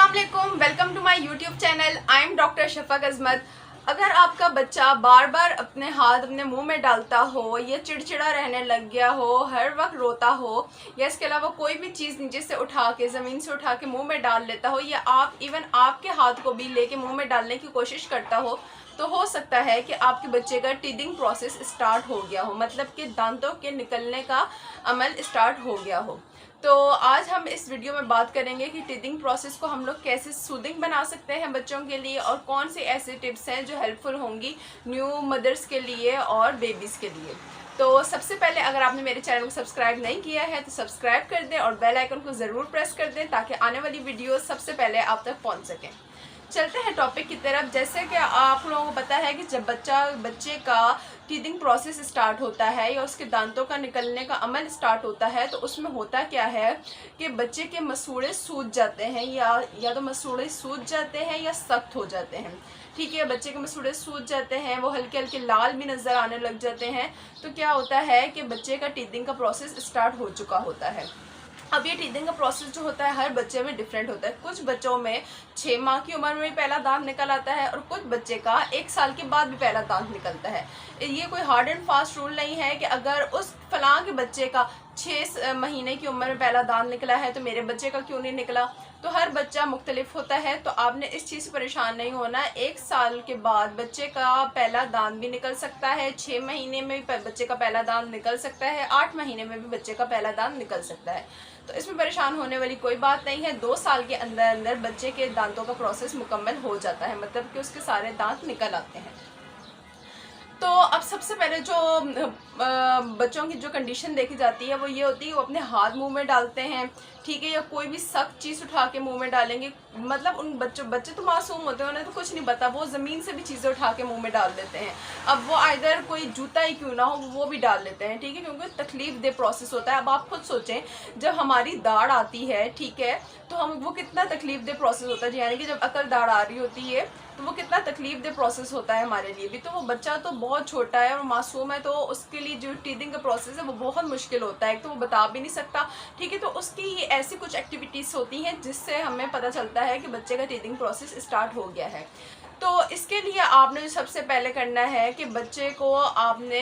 अस्सलामुअलैकुम, welcome to my YouTube channel. I am doctor Shafaq Azmat. अगर आपका बच्चा बार बार अपने हाथ अपने मुंह में डालता हो, या चिड़चिड़ा रहने लग गया हो, हर वक्त रोता हो, या इसके अलावा कोई भी चीज़ नीचे से उठा के ज़मीन से उठा के मुंह में डाल लेता हो, या आप इवन आपके हाथ को भी लेके मुंह में डालने की कोशिश करता हो, तो हो सकता है कि आपके बच्चे का टीदिंग प्रोसेस स्टार्ट हो गया हो, मतलब कि दांतों के निकलने का अमल स्टार्ट हो गया हो। तो आज हम इस वीडियो में बात करेंगे कि टीदिंग प्रोसेस को हम लोग कैसे सूदिंग बना सकते हैं बच्चों के लिए, और कौन सी ऐसी टिप्स हैं जो हेल्पफुल होंगी न्यू मदर्स के लिए और बेबीज़ के लिए। तो सबसे पहले अगर आपने मेरे चैनल को सब्सक्राइब नहीं किया है तो सब्सक्राइब कर दें और बेल आइकन को ज़रूर प्रेस कर दें ताकि आने वाली वीडियो सबसे पहले आप तक पहुँच सकें। चलते हैं टॉपिक की तरफ। जैसे कि आप लोगों को पता है कि जब बच्चे का टीदिंग प्रोसेस स्टार्ट होता है या उसके दांतों का निकलने का अमल स्टार्ट होता है, तो उसमें होता क्या है कि बच्चे के मसूड़े सूज जाते हैं, या तो मसूड़े सूज जाते हैं या सख्त हो जाते हैं। ठीक है, बच्चे के मसूड़े सूज जाते हैं, वो हल्के हल्के लाल भी नज़र आने लग जाते हैं। तो क्या होता है कि बच्चे का टीदिंग का प्रोसेस स्टार्ट हो चुका होता है। अब ये टीदिंग का प्रोसेस जो होता है हर बच्चे में डिफरेंट होता है। कुछ बच्चों में 6 माह की उम्र में पहला दांत निकल आता है, और कुछ बच्चे का 1 साल के बाद भी पहला दांत निकलता है। ये कोई हार्ड एंड फास्ट रूल नहीं है कि अगर उस फलां के बच्चे का 6 महीने की उम्र में पहला दांत निकला है तो मेरे बच्चे का क्यों नहीं निकला। तो हर बच्चा मुख्तलिफ होता है, तो आपने इस चीज़ से परेशान नहीं होना। 1 साल के बाद बच्चे का पहला दांत भी निकल सकता है, 6 महीने में भी बच्चे का पहला दांत निकल सकता है, 8 महीने में भी बच्चे का पहला दांत निकल सकता है। तो इसमें परेशान होने वाली कोई बात नहीं है। 2 साल के अंदर अंदर बच्चे के दांतों का प्रोसेस मुकम्मल हो जाता है, मतलब कि उसके सारे दांत निकल आते हैं। तो अब सबसे पहले जो बच्चों की जो कंडीशन देखी जाती है वो ये होती है, वो अपने हाथ मुंह में डालते हैं, ठीक है, या कोई भी सख्त चीज़ उठा के मुंह में डालेंगे। मतलब उन बच्चे तो मासूम होते हैं, उन्हें तो कुछ नहीं पता, वो ज़मीन से भी चीज़ें उठा के मुंह में डाल देते हैं। अब वो आइदर कोई जूता ही क्यों ना हो वो भी डाल लेते हैं, ठीक है, क्योंकि तकलीफ दे प्रोसेस होता है। अब आप खुद सोचें, जब हमारी दाढ़ आती है, ठीक है, तो हम वो कितना तकलीफ दे प्रोसेस होता है, यानी कि जब अकल दाढ़ आ रही होती है तो वो कितना तकलीफ दे प्रोसेस होता है हमारे लिए भी। तो वो बच्चा तो बहुत छोटा है और मासूम है, तो उसके लिए जो टीदिंग का प्रोसेस है वो बहुत मुश्किल होता है, तो वो बता भी नहीं सकता, ठीक है। तो उसकी ये ऐसी कुछ एक्टिविटीज़ होती हैं जिससे हमें पता चलता है कि बच्चे का टीदिंग प्रोसेस स्टार्ट हो गया है। तो इसके लिए आपने जो सबसे पहले करना है कि बच्चे को आपने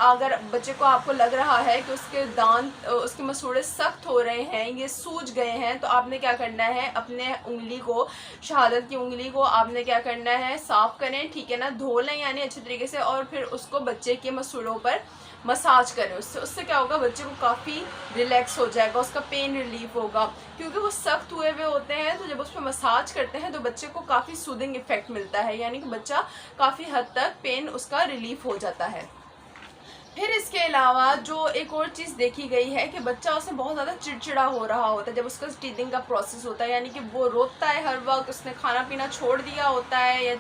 अगर बच्चे को आपको लग रहा है कि उसके दांत उसके मसूड़े सख्त हो रहे हैं, ये सूज गए हैं, तो आपने क्या करना है, अपने उंगली को, शहादत की उंगली को आपने क्या करना है, साफ़ करें, ठीक है ना, धो लें यानी अच्छे तरीके से, और फिर उसको बच्चे के मसूड़ों पर मसाज करें। उससे क्या होगा, बच्चे को काफ़ी रिलैक्स हो जाएगा, उसका पेन रिलीफ होगा, क्योंकि वो सख्त हुए हुए होते हैं। तो जब उस पर मसाज करते हैं तो बच्चे को काफ़ी सूदिंग इफेक्ट मिलता है, यानी कि बच्चा काफ़ी हद तक पेन उसका रिलीफ हो जाता है। फिर इसके अलावा जो एक और चीज़ देखी गई है कि बच्चा उससे बहुत ज़्यादा चिड़चिड़ा हो रहा होता है जब उसका टीदिंग का प्रोसेस होता है, यानी कि वो रोता है हर वक्त, उसने खाना पीना छोड़ दिया होता है, या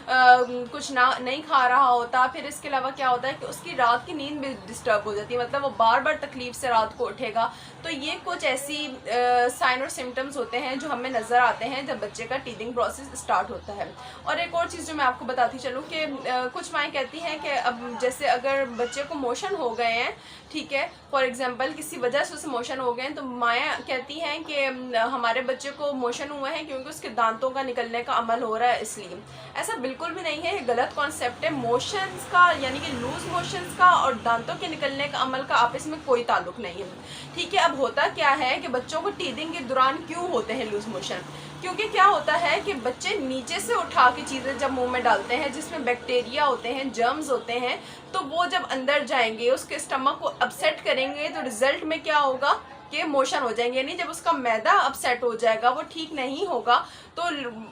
कुछ ना नहीं खा रहा होता। फिर इसके अलावा क्या होता है कि उसकी रात की नींद भी डिस्टर्ब हो जाती है, मतलब वो बार बार तकलीफ से रात को उठेगा। तो ये कुछ ऐसी साइन और सिम्टम्स होते हैं जो हमें नज़र आते हैं जब बच्चे का टीदिंग प्रोसेस स्टार्ट होता है। और एक और चीज़ जो मैं आपको बताती चलूँ कि कुछ माएँ कहती हैं कि अब जैसे अगर बच्चे को मोशन हो गए हैं, ठीक है, फॉर एग्जांपल किसी वजह से उसे मोशन हो गए हैं, तो माएँ कहती हैं कि हमारे बच्चे को मोशन हुआ है क्योंकि उसके दांतों का निकलने का अमल हो रहा है, इसलिए। ऐसा बिल्कुल भी नहीं है, ये गलत कॉन्सेप्ट है। मोशंस का यानी कि लूज मोशंस का और दांतों के निकलने का अमल का आपस में कोई ताल्लुक नहीं है, ठीक है। अब होता क्या है कि बच्चों को टीदिंग के दौरान क्यों होते हैं लूज मोशन, क्योंकि क्या होता है कि बच्चे नीचे से उठा के चीज़ें जब मुंह में डालते हैं जिसमें बैक्टीरिया होते हैं, जर्म्स होते हैं, तो वो जब अंदर जाएंगे उसके स्टमक को अपसेट करेंगे, तो रिजल्ट में क्या होगा कि मोशन हो जाएंगे, यानी जब उसका मैदा अपसेट हो जाएगा, वो ठीक नहीं होगा, तो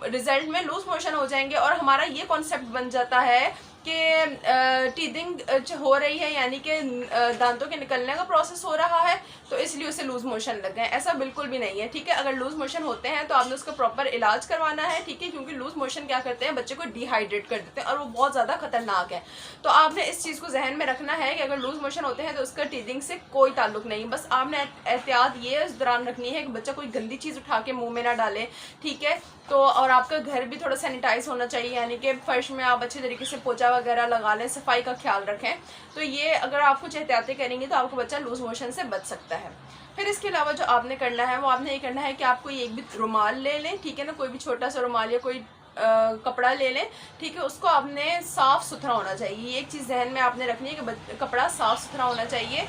रिजल्ट में लूज मोशन हो जाएंगे। और हमारा ये कॉन्सेप्ट बन जाता है कि टीदिंग हो रही है, यानी कि दांतों के निकलने का प्रोसेस हो रहा है, तो इसलिए उसे लूज मोशन लग गए। ऐसा बिल्कुल भी नहीं है, ठीक है। अगर लूज मोशन होते हैं तो आपने उसका प्रॉपर इलाज करवाना है, ठीक है, क्योंकि लूज मोशन क्या करते हैं, बच्चे को डिहाइड्रेट कर देते हैं और वो बहुत ज़्यादा खतरनाक है। तो आपने इस चीज़ को जहन में रखना है कि अगर लूज मोशन होते हैं तो उसका टीदिंग से कोई ताल्लुक नहीं। बस आपने एहतियात ये इस दौरान रखनी है कि बच्चा कोई गंदी चीज़ उठा के मुँह में ना डाले, ठीक है। तो और आपका घर भी थोड़ा सैनिटाइज होना चाहिए, यानी कि फर्श में आप अच्छे तरीके से पोछा वगैरह लगा लें, सफाई का ख्याल रखें। तो ये अगर आप कुछ एहतियातें करेंगे तो आपका बच्चा लूज मोशन से बच सकता है। फिर इसके अलावा जो आपने करना है वो आपने ये करना है कि आप कोई एक भी रुमाल ले लें, ठीक है ना, कोई भी छोटा सा रुमाल या कोई कपड़ा ले लें, ठीक है। उसको आपने साफ़ सुथरा होना चाहिए, ये एक चीज़ जहन में आपने रखनी है कि कपड़ा साफ़ सुथरा होना चाहिए।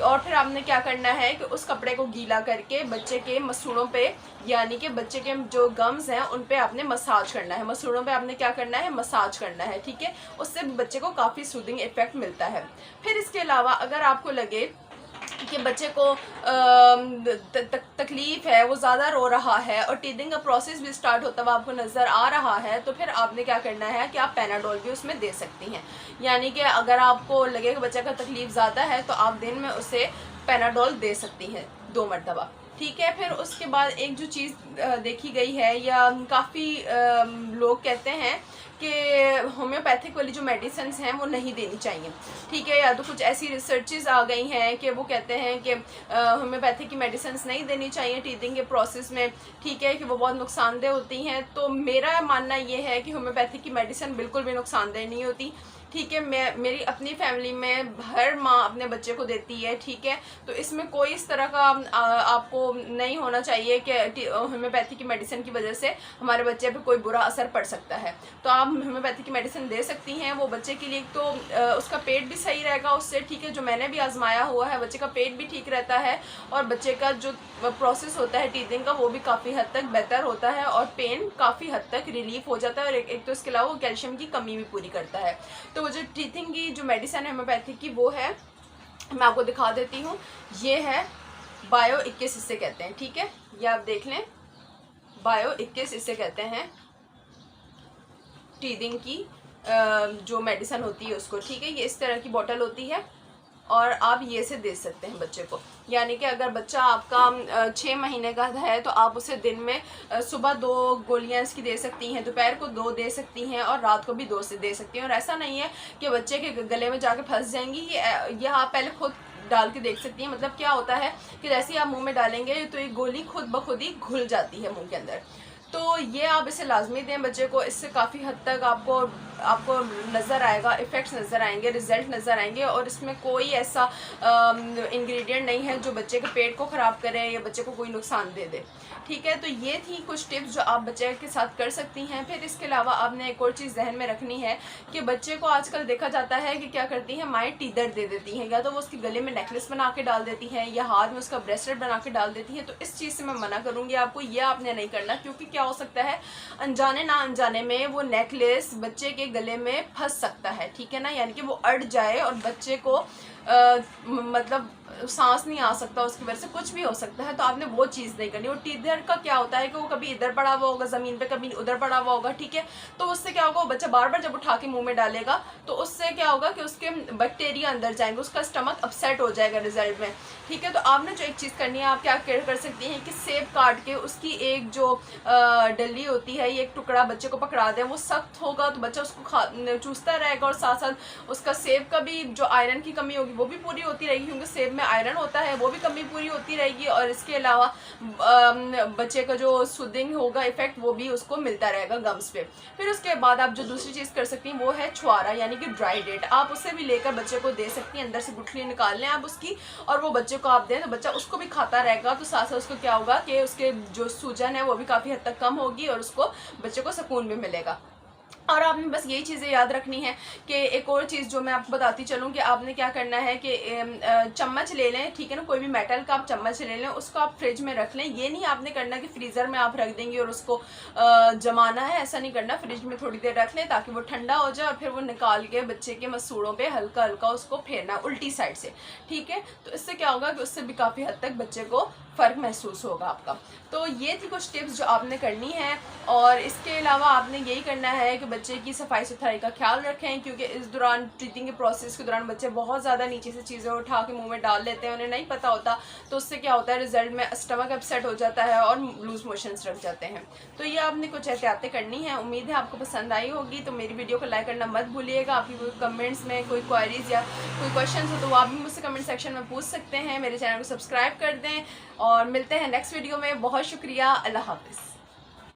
और फिर आपने क्या करना है कि उस कपड़े को गीला करके बच्चे के मसूड़ों पे, यानी कि बच्चे के जो गम्स हैं उन पे आपने मसाज करना है, मसूड़ों पे आपने क्या करना है, मसाज करना है, ठीक है। उससे बच्चे को काफ़ी सूदिंग इफेक्ट मिलता है। फिर इसके अलावा अगर आपको लगे कि बच्चे को तकलीफ़ है, वो ज़्यादा रो रहा है और टीथिंग का प्रोसेस भी स्टार्ट होता हुआ आपको नज़र आ रहा है, तो फिर आपने क्या करना है कि आप पैनाडोल भी उसमें दे सकती हैं। यानी कि अगर आपको लगे कि बच्चे का तकलीफ़ ज़्यादा है तो आप दिन में उसे पैनाडोल दे सकती हैं 2 मरतबा, ठीक है। फिर उसके बाद एक जो चीज़ देखी गई है या काफ़ी लोग कहते हैं कि होम्योपैथिक वाली जो मेडिसिन्स हैं वो नहीं देनी चाहिए, ठीक है। या तो कुछ ऐसी रिसर्चेस आ गई हैं कि वो कहते हैं कि होम्योपैथिक की मेडिसिन्स नहीं देनी चाहिए टीथिंग के प्रोसेस में, ठीक है, कि वो बहुत नुकसानदेह होती हैं। तो मेरा मानना ये है कि होम्योपैथिक की मेडिसिन बिल्कुल भी नुकसानदेह नहीं होती, ठीक है। मेरी अपनी फैमिली में हर माँ अपने बच्चे को देती है, ठीक है। तो इसमें कोई इस तरह का आपको नहीं होना चाहिए कि होम्योपैथी की मेडिसिन की वजह से हमारे बच्चे पे कोई बुरा असर पड़ सकता है। तो आप होम्योपैथी की मेडिसिन दे सकती हैं, वो बच्चे के लिए तो उसका पेट भी सही रहेगा उससे, ठीक है। जो मैंने भी आजमाया हुआ है, बच्चे का पेट भी ठीक रहता है और बच्चे का जो प्रोसेस होता है टीथिंग का वो भी काफ़ी हद तक बेहतर होता है और पेन काफ़ी हद तक रिलीफ हो जाता है। और एक तो इसके अलावा वो कैल्शियम की कमी भी पूरी करता है। तो वो जो टीथिंग की जो मेडिसिन है होम्योपैथिक की वो है, मैं आपको दिखा देती हूँ, ये है बायो 21 इसे कहते हैं, ठीक है। ये आप देख लें, बायो 21 इसे कहते हैं टीथिंग की जो मेडिसिन होती है उसको, ठीक है। ये इस तरह की बोतल होती है और आप ये से दे सकते हैं बच्चे को। यानी कि अगर बच्चा आपका 6 महीने का है तो आप उसे दिन में सुबह 2 गोलियां इसकी दे सकती हैं, दोपहर को 2 दे सकती हैं और रात को भी 2 से दे सकती हैं। और ऐसा नहीं है कि बच्चे के गले में जाके फंस जाएंगी, ये आप पहले खुद डाल के देख सकती हैं। मतलब क्या होता है कि जैसे ही आप मुँह में डालेंगे तो ये गोली खुद ब खुद ही घुल जाती है मुँह के अंदर। तो ये आप इसे लाजमी दें बच्चे को, इससे काफ़ी हद तक आपको नज़र आएगा, इफ़ेक्ट्स नज़र आएंगे, रिज़ल्ट नज़र आएंगे। और इसमें कोई ऐसा इंग्रेडिएंट नहीं है जो बच्चे के पेट को ख़राब करे या बच्चे को कोई नुकसान दे दे, ठीक है। तो ये थी कुछ टिप्स जो आप बच्चे के साथ कर सकती हैं। फिर इसके अलावा आपने एक और चीज़ जहन में रखनी है कि बच्चे को आजकल देखा जाता है कि क्या करती हैं, माएँ टीदर दे देती हैं, या तो वो उसके गले में नेकलेस बना के डाल देती हैं या हाथ में उसका ब्रेसलेट बना के डाल देती हैं। तो इस चीज़ से मैं मना करूँगी आपको, ये आपने नहीं करना, क्योंकि क्या हो सकता है अनजाने ना अनजाने में वो नेकलेस बच्चे के गले में फंस सकता है, ठीक है ना। यानी कि वो अड़ जाए और बच्चे को मतलब सांस नहीं आ सकता, उसकी वजह से कुछ भी हो सकता है। तो आपने वो चीज़ नहीं करनी। और टीदर का क्या होता है कि वो कभी इधर पड़ा हुआ होगा ज़मीन पे, कभी उधर पड़ा हुआ होगा, ठीक है। तो उससे क्या होगा, वो बच्चा बार बार जब उठा के मुंह में डालेगा तो उससे क्या होगा कि उसके बैक्टीरिया अंदर जाएंगे, उसका स्टमक अपसेट हो जाएगा रिजल्ट में, ठीक है। तो आपने जो एक चीज़ करनी है, आप क्या कर सकती हैं कि सेब काट के उसकी एक जो डली होती है, ये एक टुकड़ा बच्चे को पकड़ा दें। वो सख्त होगा तो बच्चा उसको चूसता रहेगा और साथ साथ उसका सेब का भी जो आयरन की कमी होगी वो भी पूरी होती रहेगी, क्योंकि सेब में आयरन होता है, वो भी कमी पूरी होती रहेगी। और इसके अलावा बच्चे का जो सूदिंग होगा इफेक्ट वो भी उसको मिलता रहेगा गम्स पे। फिर उसके बाद आप जो दूसरी चीज़ कर सकती हैं वो है छुआरा, यानी कि ड्राई डेट। आप उसे भी लेकर बच्चे को दे सकती हैं, अंदर से गुठली निकाल लें आप उसकी और वो बच्चे को आप दें तो बच्चा उसको भी खाता रहेगा। तो साथ साथ उसको क्या होगा कि उसके जो सूजन है वो भी काफ़ी हद तक कम होगी और उसको बच्चे को सुकून भी मिलेगा। और आपने बस यही चीज़ें याद रखनी है कि एक और चीज़ जो मैं आपको बताती चलूँ कि आपने क्या करना है कि चम्मच ले लें, ठीक है ना, कोई भी मेटल का आप चम्मच ले लें, उसको आप फ्रिज में रख लें। ये नहीं आपने करना कि फ्रीज़र में आप रख देंगे और उसको जमाना है, ऐसा नहीं करना। फ्रिज में थोड़ी देर रख लें ताकि वो ठंडा हो जाए और फिर वो निकाल के बच्चे के मसूड़ों पर हल्का हल्का उसको फेरना उल्टी साइड से, ठीक है। तो इससे क्या होगा कि उससे भी काफ़ी हद तक बच्चे को फ़र्क महसूस होगा आपका। तो ये थी कुछ टिप्स जो आपने करनी है। और इसके अलावा आपने यही करना है कि बच्चे की सफाई सुथराई का ख्याल रखें, क्योंकि इस दौरान टीथिंग के प्रोसेस के दौरान बच्चे बहुत ज़्यादा नीचे से चीज़ें उठा के मुंह में डाल लेते हैं, उन्हें नहीं पता होता। तो उससे क्या होता है, रिजल्ट में स्टमक अपसेट हो जाता है और लूज मोशंस रख जाते हैं। तो ये आपने कुछ एहतियातें करनी है। उम्मीद है आपको पसंद आई होगी। तो मेरी वीडियो को लाइक करना मत भूलिएगा। आपकी कोई कमेंट्स में कोई क्वारीज या कोई क्वेश्चन हो तो वो आप भी मुझसे कमेंट सेक्शन में पूछ सकते हैं। मेरे चैनल को सब्सक्राइब कर दें और मिलते हैं नेक्स्ट वीडियो में। बहुत शुक्रिया, अल्लाह हाफिज़।